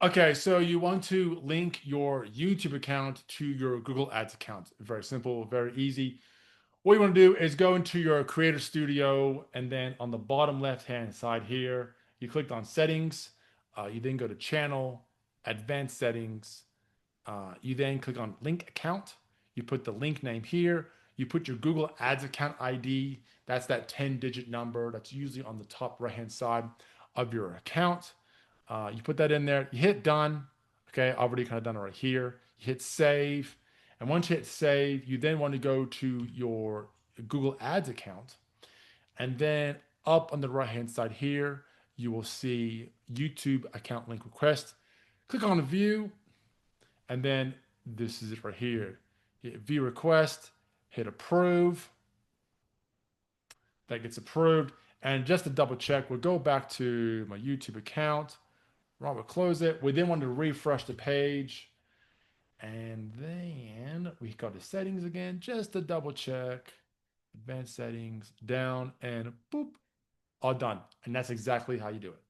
Okay, so you want to link your YouTube account to your Google Ads account. Very simple, very easy. What you want to do is go into your Creator Studio, and then on the bottom left-hand side here, you click on Settings. You then go to Channel, Advanced Settings. You then click on Link Account. You put the link name here. You put your Google Ads account ID. That's that 10-digit number that's usually on the top right-hand side of your account. You put that in there. You hit done. Okay, already kind of done it right here. You hit save. And once you hit save, you then want to go to your Google Ads account. And then up on the right hand side here, you will see YouTube account link request. Click on view. And then this is it right here. Hit view request, hit approve. That gets approved. And just to double check, we'll go back to my YouTube account. Right, we'll close it. We then want to refresh the page. And then we go to settings again, just to double check. Advanced settings, down, and boop, all done. And that's exactly how you do it.